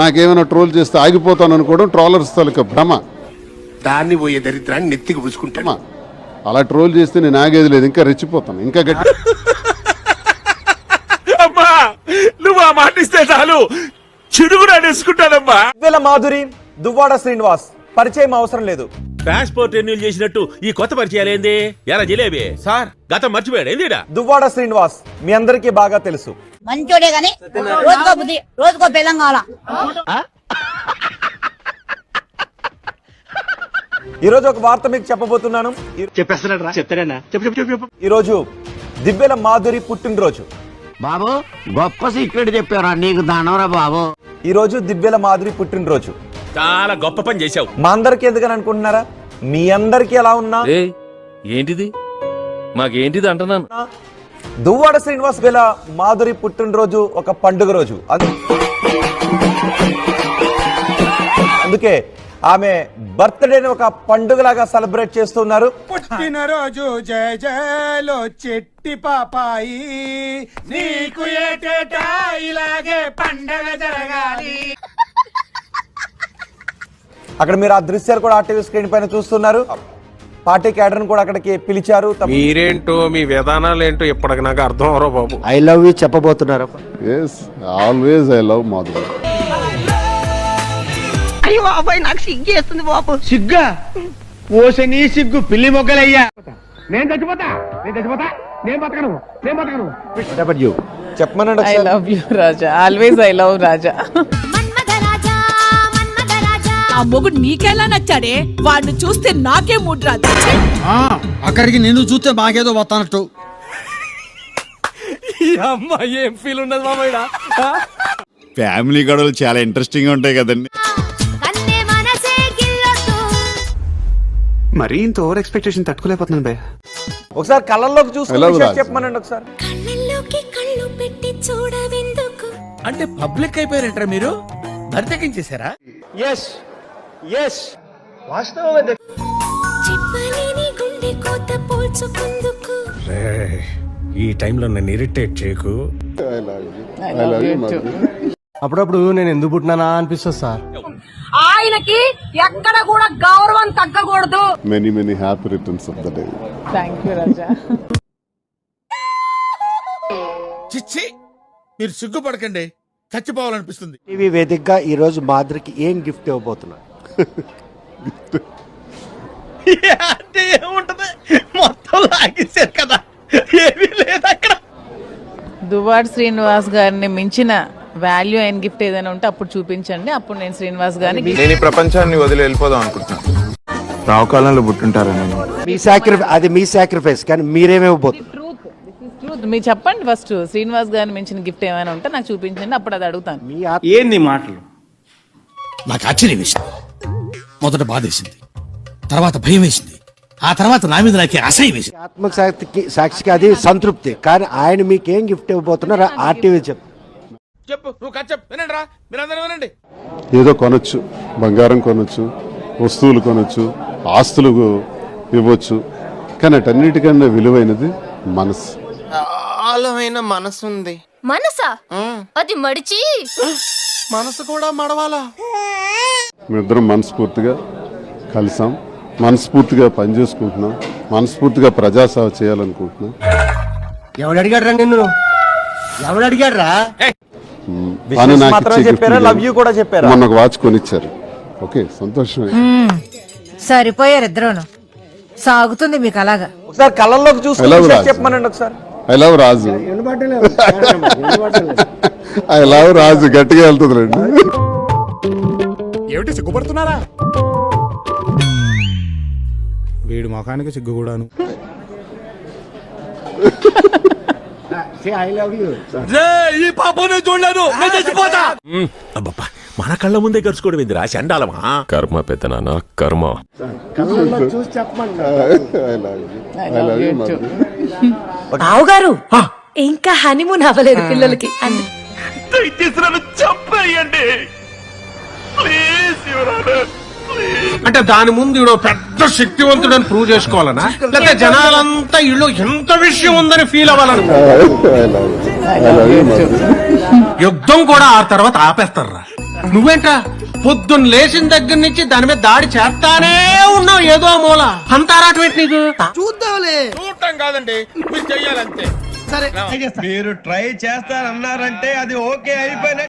నాకేమైనా ట్రోల్ చేస్తే ఆగిపోతాను అనుకోవడం ట్రోలర్స్ తాలూకా భ్రమ. దాన్ని పోయే దరిద్రాన్ని నెత్తికి పుచ్చుకుంటామా. అలా ట్రోల్ చేస్తే నేను ఆగేది లేదు, ఇంకా రెచ్చిపోతాను, ఇంకా గట్టి. అమ్మా నువ్వు ఆ మాట ఇస్తే చాలు చిడుగునా నేర్చుకుంటానమ్మా. మాధురి, దువ్వాడ శ్రీనివాస్ పరిచయం అవసరం లేదు. ట్రాన్స్పోర్ట్ రెన్యూల్ చేసినట్టు ఈ కొత్త పరిచయాలు ఏంది? ఎలా జిలేబీ సార్ గతం మర్చిపోయాడు ఏందిడా? దువ్వాడ శ్రీనివాస్ మీ అందరికీ బాగా తెలుసు. మంచోడే గాని రోజుకో బుద్ధి, రోజుకో తెలంగాణ. ఈ రోజు ఒక వార్త మీకు చెప్పబోతున్నాను. ఈ రోజు దివ్యల మాధురి పుట్టినరోజు. బాబు గొప్ప సీక్రెట్ చెప్పారా, నీకు దానవరా బాబు. ఈ రోజు దివ్యల మాధురి పుట్టినరోజు. చాలా గొప్ప పని చేశావు. మా అందరికి ఎందుకని అనుకుంటున్నారా? మీ అందరికి ఎలా ఉన్నా ఏంటిది మాకేంటిది అంటున్నాను. దువ్వాడ శ్రీనివాస్ వేళ మాధురి పుట్టినరోజు ఒక పండుగ రోజు. అందుకే ఆమె బర్త్డేని ఒక పండుగలాగా సెలబ్రేట్ చేస్తున్నారు. పుట్టినరోజు జయ జయలో చెట్టి పాపాయి, నీకు ఏటేటా ఇలాగే పండగ జరగాలి. అక్కడ మీరు ఆ దృశ్యాలు కూడా ఆర్టీవీ స్క్రీన్ పైన చూస్తున్నారు. పార్టీ క్యాడర్ కూడా అక్కడికి పిలిచారు. మీరేంటో మీ విధానాలు ఏంటో ఇప్పటికి నాకు అర్థం అవరో బాబు. ఐ లవ్ యూ చెప్పబోతున్నారు. Yes, always I love Madhuri. అయ్యో బాబాయ్ నాకు సిగ్గేస్తుంది బాబు. సిగ్గా ఓసే నీ సిగ్గు పిల్లి మొగ్గలయ్యా. నేను చచ్చిపోతా, నేను చచ్చిపోతా, నేను బతకను, నేను బతకను. చెప్పమనండి. I love you Raja, always I love Raja. ఆ మొగుడు నీకెలా నచ్చాడే? వాడిని చూస్తే నాకే మూడ్ రాదు. అక్కడికి నిన్ను చూస్తే మాకేదో వస్తానట్టు. అమ్మాయి ఏం ఫీల్ ఉన్నది మామయ్య? ఫ్యామిలీ గొడవలు చాలా ఇంట్రెస్టింగ్ గా ఉంటాయి కదండి. మరీ ఇంత ఓవర్ ఎక్స్పెక్టేషన్ తట్టుకోలేకపోతున్నాను భయ్య. ఒకసారి కళ్ళల్లోకి చూసుకుని చెప్పమనండి. ఒకసారి కళ్ళు పెట్టి చూడవెందుకు అంటే పబ్లిక్ అయిపోయారంటారా మీరు? బరితెక్కించేశారా? చెప్పలేని గుండె కోత పోల్చుకుందుకు. ఈ టైంలో నన్ను ఇరిటేట్ చేయకు. అప్పుడప్పుడు నేను ఎందుకు పుట్టినానా అనిపిస్తుంది సార్. ఆయనకి ఎక్కడ కూడా గౌరవం తగ్గకూడదు. Many many happy returns of the day. Thank you Raja. చిచ్చి మీరు సిగ్గుపడకండి, చచ్చిపోవాలనిపిస్తుంది. టీవీ వేదికగా ఈ రోజు మాధురికి ఏం గిఫ్ట్ ఇవ్వబోతున్నారు? అంటే ఏముంటది, మొత్తం లాగేశారు కదా, ఏమీ లేదు అక్కడ. దువ్వాడ శ్రీనివాస్ గారిని మించిన వాల్యూ అయిన గిఫ్ట్ ఏదైనా ఉంటే అప్పుడు చూపించండి. అప్పుడు నేను శ్రీనివాస్ గారిని నేను ఈ ప్రపంచాన్ని వదిలి వెళ్ళిపోదాం అనుకుంటున్నాను. రావుకాలంలో పుట్టుంటారా నేను? అది మీ సాక్రిఫైస్, కానీ మీరేమివ్వబోతున్నారు? ట్రూత్ మీరు చెప్పండి. ఫస్ట్ శ్రీనివాస్ గారిని మించిన గిఫ్ట్ ఏమైనా ఉంటే నాకు చూపించండి, అప్పుడు అది అడుగుతాను. ఏంది మాటలు? నాకు ఆశ్చర్యం వేసింది. మొదట బాధేసింది, తర్వాత భయం వేసింది, ఆ తర్వాత నా మీద నాకే అసహ్యం వేసింది. ఆత్మక సాక్షికి అది సంతృప్తి, కానీ ఆయన మీకేం గిఫ్ట్ ఇవ్వబోతున్నారు ఆర్టీవీ చెప్పు, నువ్వు కథ చెప్పు, వినండి రా, మీరందరూ వినండి. ఏదో కొనొచ్చు, బంగారం కొనొచ్చు, వస్తువులు కొనొచ్చు, ఆస్తులు ఇవ్వచ్చు, కానీ అటన్నిటికన్నా విలువైనది మనసు. ఆలమైన మనసు ఉంది. మనసా? అది మడిచి మనసు కూడా మడవాలా? మేమిద్దరం మనస్ఫూర్తిగా కలిసాం, మనస్ఫూర్తిగా పనిచేసుకుంటున్నాం, మనస్ఫూర్తిగా ప్రజాసేవ చేయాలనుకుంటున్నాం. ఎవడు అడిగాడు నిన్ను? ఎవడు అడిగాడు? లవ్ యూ కూడా చెప్పారు. మొన్న ఒక వాచ్ కొనిచ్చారు. ఓకే, సంతోషమే. సరిపోయారు ఇద్దరును. సాగుతుంది మీకు అలాగా. ఒకసారి కళ్ళల్లోకి చూసుకుని చెప్పమనండి. ఒకసారి I love Raju. I love Raju గట్టిగా వెళ్తుంది రండి. ఏమిటి సిగ్గుపడుతున్నారా? వీడి ముఖానికి సిగ్గు కూడాను. ఈ పాపం నేను చూడలేదు, నేను చచ్చిపోతా. అబ్బబ్బా, మన కళ్ళ ముందే గడుచుకోవడం ఏందిరా చండాలమా? కర్మ పెద్దనాన్న కర్మ. బావుగారు ఇంకా హనీమూన్ అవ్వలేదు పిల్లలకి. చెప్పేయండి ప్లీజ్ యువర్. అంటే దాని ముందు ఈడో పెద్ద శక్తివంతుడని ప్రూవ్ చేసుకోవాలనా, లేకపోతే జనాలంతా ఇళ్ళు ఎంత విషయం ఉందని ఫీల్ అవ్వాలను? యుద్ధం కూడా ఆ తర్వాత ఆపేస్తారా. నువ్వేంట్రా పొద్దున్న లేచిన దగ్గర నుంచి దాని మీద దాడి చేస్తానే ఉన్నావు ఏదో మూల. అంత ఆరాటం ఏంటి నీకు? చూడటం కాదండి, మీరు చెయ్యాలంతే. మీరు ట్రై చేస్తారన్నారంటే అది ఓకే అయిపోయిన